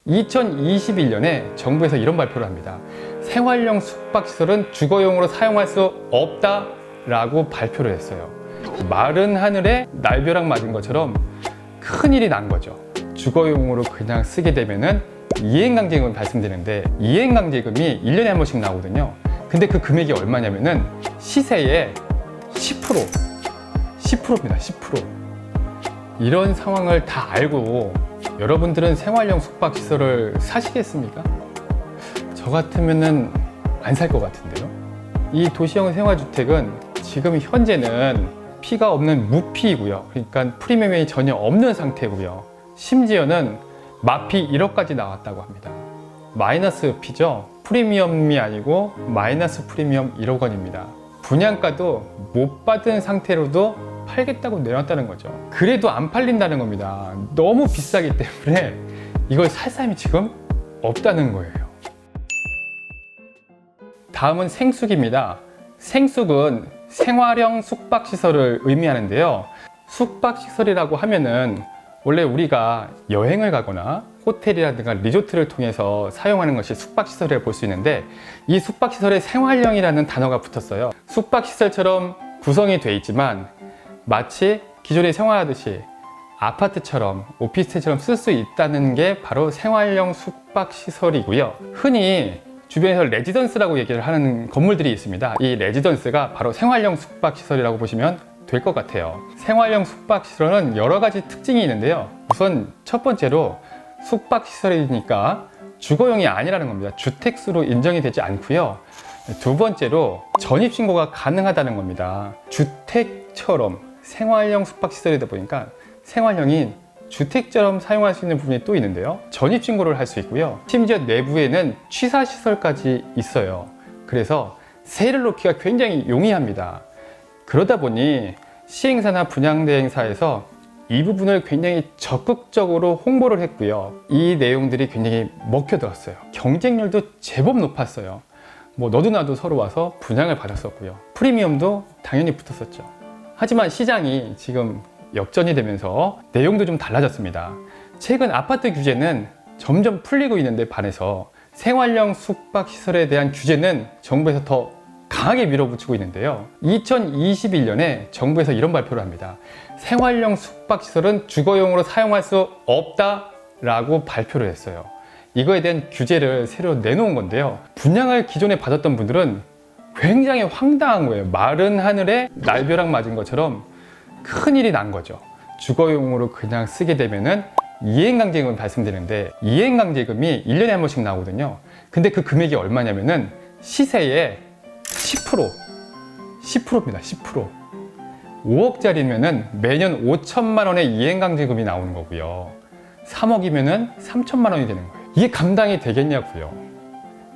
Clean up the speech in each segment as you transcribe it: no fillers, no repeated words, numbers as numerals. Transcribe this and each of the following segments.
2021년에 정부에서 이런 발표를 합니다. 생활용 숙박시설은 주거용으로 사용할 수 없다라고 발표를 했어요. 마른 하늘에 날벼락 맞은 것처럼 큰일이 난 거죠. 주거용으로 그냥 쓰게 되면은 이행강제금이 발생되는데, 이행강제금이 1년에 한 번씩 나오거든요. 근데 그 금액이 얼마냐면은 시세의 10%입니다. 10%. 이런 상황을 다 알고 여러분들은 생활용 숙박시설을 사시겠습니까? 저 같으면은 안 살 것 같은데요. 이 도시형 생활주택은 지금 현재는 피가 없는 무피이고요. 그러니까 프리미엄이 전혀 없는 상태고요. 심지어는 마피 1억까지 나왔다고 합니다. 마이너스 피죠. 프리미엄이 아니고 마이너스 프리미엄 1억 원입니다. 분양가도 못 받은 상태로도 팔겠다고 내놨다는 거죠. 그래도 안 팔린다는 겁니다. 너무 비싸기 때문에 이걸 살 사람이 지금 없다는 거예요. 다음은 생숙입니다. 생숙은 생활형 숙박시설을 의미하는데요. 숙박시설이라고 하면은 원래 우리가 여행을 가거나 호텔이라든가 리조트를 통해서 사용하는 것이 숙박시설이라고 볼 수 있는데, 이 숙박시설에 생활형이라는 단어가 붙었어요. 숙박시설처럼 구성이 되어 있지만 마치 기존에 생활하듯이 아파트처럼 오피스텔처럼 쓸 수 있다는 게 바로 생활형 숙박시설이고요. 흔히 주변에서 레지던스라고 얘기를 하는 건물들이 있습니다. 이 레지던스가 바로 생활형 숙박시설이라고 보시면 될 것 같아요. 생활형 숙박시설은 여러 가지 특징이 있는데요. 우선 첫 번째로 숙박시설이니까 주거용이 아니라는 겁니다. 주택수로 인정이 되지 않고요. 두 번째로 전입신고가 가능하다는 겁니다. 주택처럼 생활형 숙박시설이다 보니까 생활형인 주택처럼 사용할 수 있는 부분이 또 있는데요. 전입신고를 할 수 있고요. 심지어 내부에는 취사시설까지 있어요. 그래서 세를 놓기가 굉장히 용이합니다. 그러다 보니 시행사나 분양대행사에서 이 부분을 굉장히 적극적으로 홍보를 했고요. 이 내용들이 굉장히 먹혀들었어요. 경쟁률도 제법 높았어요. 뭐 너도 나도 서로 와서 분양을 받았었고요. 프리미엄도 당연히 붙었었죠. 하지만 시장이 지금 역전이 되면서 내용도 좀 달라졌습니다. 최근 아파트 규제는 점점 풀리고 있는데 반해서 생활형 숙박시설에 대한 규제는 정부에서 더 강하게 밀어붙이고 있는데요. 2021년에 정부에서 이런 발표를 합니다. 생활형 숙박시설은 주거용으로 사용할 수 없다라고 발표를 했어요. 이거에 대한 규제를 새로 내놓은 건데요. 분양을 기존에 받았던 분들은 굉장히 황당한 거예요. 마른 하늘에 날벼락 맞은 것처럼 큰일이 난 거죠. 주거용으로 그냥 쓰게 되면은 이행강제금이 발생되는데, 이행강제금이 1년에 한 번씩 나오거든요. 근데 그 금액이 얼마냐면은 시세의 10%입니다. 10%. 5억짜리면은 매년 5천만 원의 이행강제금이 나오는 거고요. 3억이면은 3천만 원이 되는 거예요. 이게 감당이 되겠냐고요.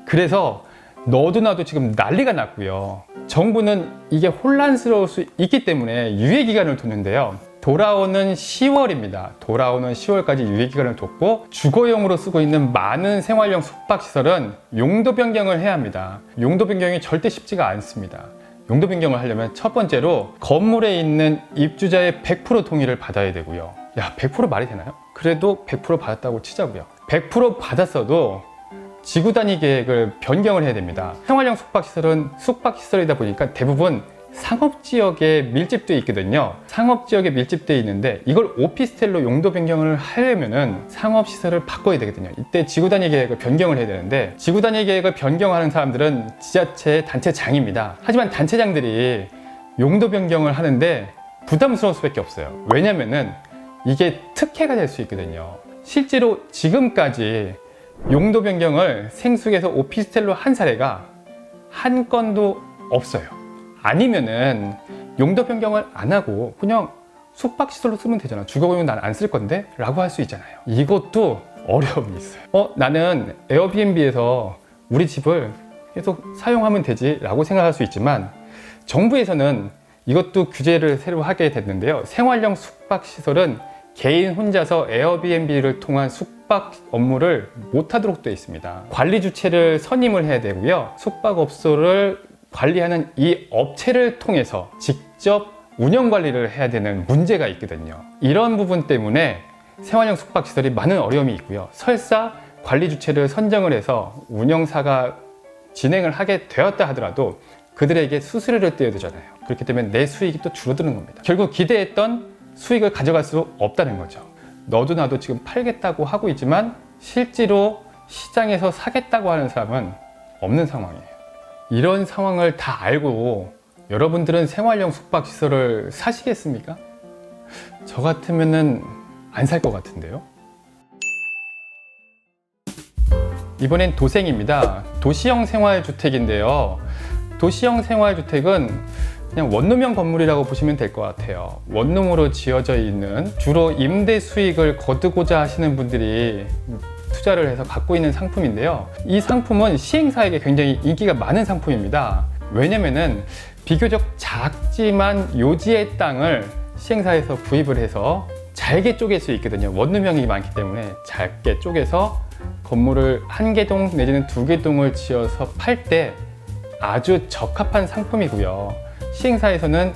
그래서 너도 나도 지금 난리가 났고요. 정부는 이게 혼란스러울 수 있기 때문에 유예기간을 두는데요. 돌아오는 10월입니다. 돌아오는 10월까지 유예기간을 뒀고, 주거용으로 쓰고 있는 많은 생활형 숙박시설은 용도 변경을 해야 합니다. 용도 변경이 절대 쉽지가 않습니다. 용도 변경을 하려면 첫 번째로 건물에 있는 입주자의 100% 동의를 받아야 되고요. 야, 100% 말이 되나요? 그래도 100% 받았다고 치자고요. 100% 받았어도 지구 단위 계획을 변경을 해야 됩니다. 생활형 숙박시설은 숙박시설이다 보니까 대부분 상업지역에 밀집되어 있거든요. 상업지역에 밀집되어 있는데 이걸 오피스텔로 용도 변경을 하려면은 상업시설을 바꿔야 되거든요. 이때 지구 단위 계획을 변경을 해야 되는데, 지구 단위 계획을 변경하는 사람들은 지자체 단체장입니다. 하지만 단체장들이 용도 변경을 하는데 부담스러울 수밖에 없어요. 왜냐면은 이게 특혜가 될 수 있거든요. 실제로 지금까지 용도 변경을 생숙에서 오피스텔로 한 사례가 한 건도 없어요. 아니면은 용도 변경을 안 하고 그냥 숙박시설로 쓰면 되잖아. 주거용은 난 안 쓸 건데? 라고 할 수 있잖아요. 이것도 어려움이 있어요. 나는 에어비앤비에서 우리 집을 계속 사용하면 되지 라고 생각할 수 있지만, 정부에서는 이것도 규제를 새로 하게 됐는데요. 생활형 숙박시설은 개인 혼자서 에어비앤비를 통한 숙박 업무를 못하도록 되어 있습니다. 관리 주체를 선임을 해야 되고요. 숙박업소를 관리하는 이 업체를 통해서 직접 운영 관리를 해야 되는 문제가 있거든요. 이런 부분 때문에 생활형 숙박시설이 많은 어려움이 있고요. 설사 관리 주체를 선정을 해서 운영사가 진행을 하게 되었다 하더라도 그들에게 수수료를 떼야 되잖아요. 그렇기 때문에 내 수익이 또 줄어드는 겁니다. 결국 기대했던 수익을 가져갈 수 없다는 거죠. 너도 나도 지금 팔겠다고 하고 있지만 실제로 시장에서 사겠다고 하는 사람은 없는 상황이에요. 이런 상황을 다 알고 여러분들은 생활형 숙박시설을 사시겠습니까? 저 같으면은 안 살 것 같은데요. 이번엔 도생입니다. 도시형 생활주택인데요. 도시형 생활주택은 그냥 원룸형 건물이라고 보시면 될 것 같아요. 원룸으로 지어져 있는, 주로 임대 수익을 거두고자 하시는 분들이 투자를 해서 갖고 있는 상품인데요. 이 상품은 시행사에게 굉장히 인기가 많은 상품입니다. 왜냐면은 비교적 작지만 요지의 땅을 시행사에서 구입을 해서 잘게 쪼갤 수 있거든요. 원룸형이 많기 때문에 잘게 쪼개서 건물을 1개 동 내지는 2개 동을 지어서 팔 때 아주 적합한 상품이고요. 시행사에서는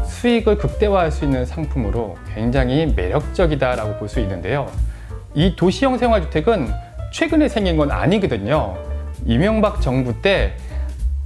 수익을 극대화할 수 있는 상품으로 굉장히 매력적이다라고 볼 수 있는데요. 이 도시형 생활주택은 최근에 생긴 건 아니거든요. 이명박 정부 때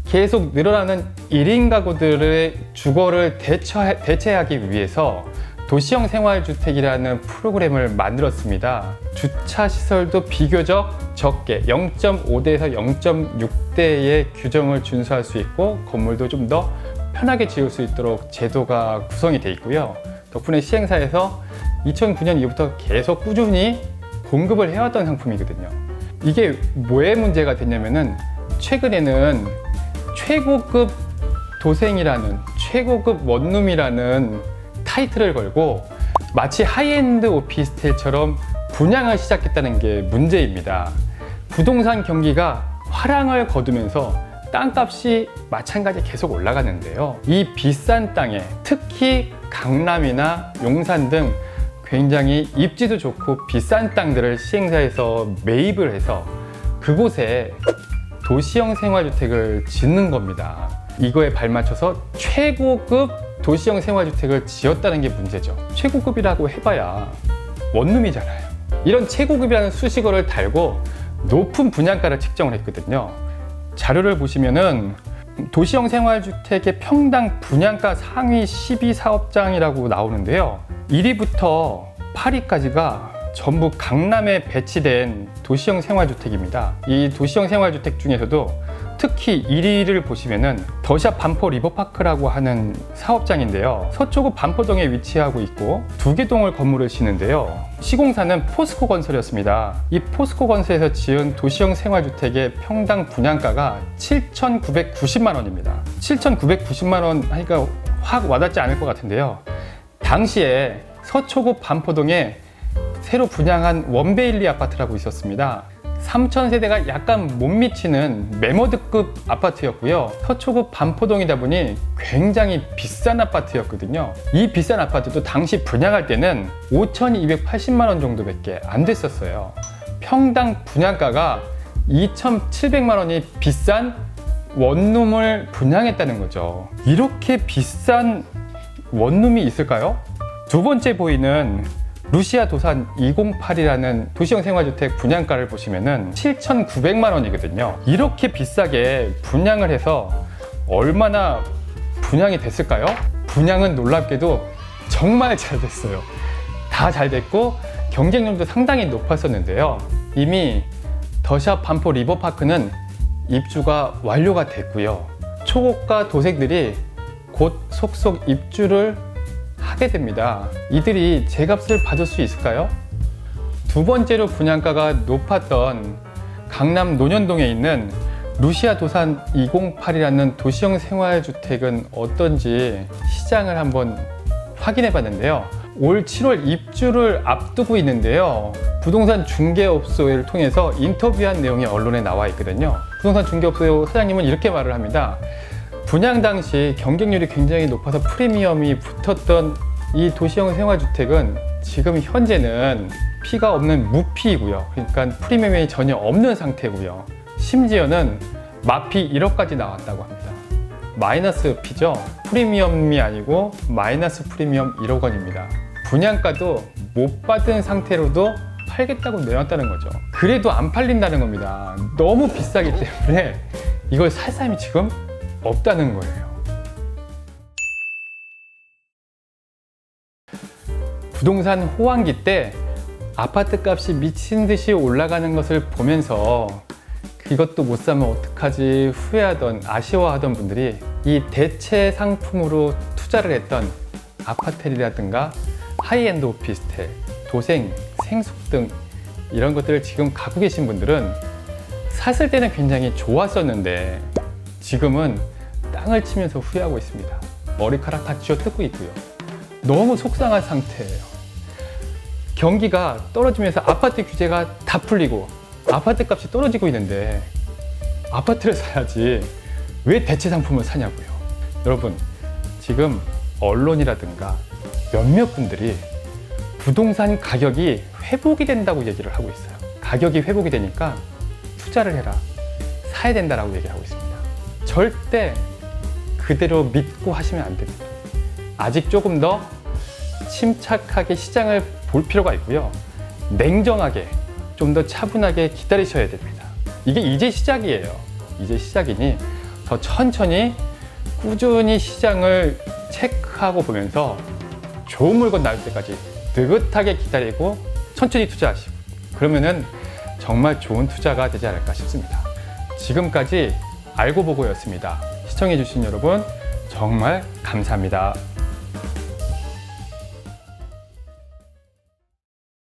계속 늘어나는 1인 가구들의 주거를 대체하기 위해서 도시형 생활주택이라는 프로그램을 만들었습니다. 주차 시설도 비교적 적게 0.5대에서 0.6대의 규정을 준수할 수 있고 건물도 좀 더 편하게 지을 수 있도록 제도가 구성이 되어 있고요. 덕분에 시행사에서 2009년 이후부터 계속 꾸준히 공급을 해왔던 상품이거든요. 이게 왜 문제가 됐냐면은 최근에는 최고급 도생이라는, 최고급 원룸이라는 타이틀을 걸고 마치 하이엔드 오피스텔처럼 분양을 시작했다는 게 문제입니다. 부동산 경기가 화랑을 거두면서 땅값이 마찬가지 계속 올라가는데요. 이 비싼 땅에 특히 강남이나 용산 등 굉장히 입지도 좋고 비싼 땅들을 시행사에서 매입을 해서 그곳에 도시형 생활주택을 짓는 겁니다. 이거에 발맞춰서 최고급 도시형 생활주택을 지었다는 게 문제죠. 최고급이라고 해봐야 원룸이잖아요. 이런 최고급이라는 수식어를 달고 높은 분양가를 책정을 했거든요. 자료를 보시면은 도시형 생활주택의 평당 분양가 상위 12사업장이라고 나오는데요. 1위부터 8위까지가 전부 강남에 배치된 도시형 생활주택입니다. 이 도시형 생활주택 중에서도 특히 1위를 보시면은 더샵 반포 리버파크라고 하는 사업장인데요. 서초구 반포동에 위치하고 있고 2개 동을 건물을 짓는데요. 시공사는 포스코 건설이었습니다. 이 포스코 건설에서 지은 도시형 생활주택의 평당 분양가가 7,990만 원입니다. 7,990만 원 하니까 확 와닿지 않을 것 같은데요. 당시에 서초구 반포동에 새로 분양한 원베일리 아파트라고 있었습니다. 3,000세대가 약간 못 미치는 매머드급 아파트였고요. 서초구 반포동이다 보니 굉장히 비싼 아파트였거든요. 이 비싼 아파트도 당시 분양할 때는 5,280만 원 정도밖에 안 됐었어요. 평당 분양가가 2,700만 원이 비싼 원룸을 분양했다는 거죠. 이렇게 비싼 원룸이 있을까요? 두 번째 보이는 루시아 도산 208이라는 도시형 생활주택 분양가를 보시면은 7,900만 원이거든요. 이렇게 비싸게 분양을 해서 얼마나 분양이 됐을까요? 분양은 놀랍게도 정말 잘 됐어요. 다 잘 됐고 경쟁률도 상당히 높았었는데요. 이미 더샵 반포 리버파크는 입주가 완료가 됐고요. 초고가 도색들이 곧 속속 입주를 하게 됩니다. 이들이 제값을 받을 수 있을까요? 두 번째로 분양가가 높았던 강남 논현동에 있는 루시아 도산 208이라는 도시형 생활주택은 어떤지 시장을 한번 확인해 봤는데요. 올 7월 입주를 앞두고 있는데요. 부동산 중개업소를 통해서 인터뷰한 내용이 언론에 나와 있거든요. 부동산 중개업소 사장님은 이렇게 말을 합니다. 분양 당시 경쟁률이 굉장히 높아서 프리미엄이 붙었던 이 도시형 생활주택은 지금 현재는 피가 없는 무피이고요. 그러니까 프리미엄이 전혀 없는 상태고요. 심지어는 마피 1억까지 나왔다고 합니다. 마이너스 피죠. 프리미엄이 아니고 마이너스 프리미엄 1억 원입니다. 분양가도 못 받은 상태로도 팔겠다고 내놨다는 거죠. 그래도 안 팔린다는 겁니다. 너무 비싸기 때문에 이걸 살 사람이 지금 없다는 거예요. 부동산 호황기 때 아파트 값이 미친 듯이 올라가는 것을 보면서 이것도 못 사면 어떡하지 후회하던, 아쉬워하던 분들이 이 대체 상품으로 투자를 했던 아파텔이라든가 하이엔드 오피스텔, 도생, 생숙 등 이런 것들을 지금 갖고 계신 분들은 샀을 때는 굉장히 좋았었는데 지금은 땅을 치면서 후회하고 있습니다. 머리카락 다 쥐어뜯고 있고요. 너무 속상한 상태예요. 경기가 떨어지면서 아파트 규제가 다 풀리고 아파트 값이 떨어지고 있는데 아파트를 사야지 왜 대체 상품을 사냐고요. 여러분, 지금 언론이라든가 몇몇 분들이 부동산 가격이 회복이 된다고 얘기를 하고 있어요. 가격이 회복이 되니까 투자를 해라, 사야 된다라고 얘기를 하고 있습니다. 절대 그대로 믿고 하시면 안 됩니다. 아직 조금 더 침착하게 시장을 볼 필요가 있고요. 냉정하게, 좀 더 차분하게 기다리셔야 됩니다. 이게 이제 시작이에요. 이제 시작이니 더 천천히 꾸준히 시장을 체크하고 보면서 좋은 물건 나올 때까지 느긋하게 기다리고 천천히 투자하시고 그러면은 정말 좋은 투자가 되지 않을까 싶습니다. 지금까지 알고 보고였습니다. 시청해주신 여러분 정말 감사합니다.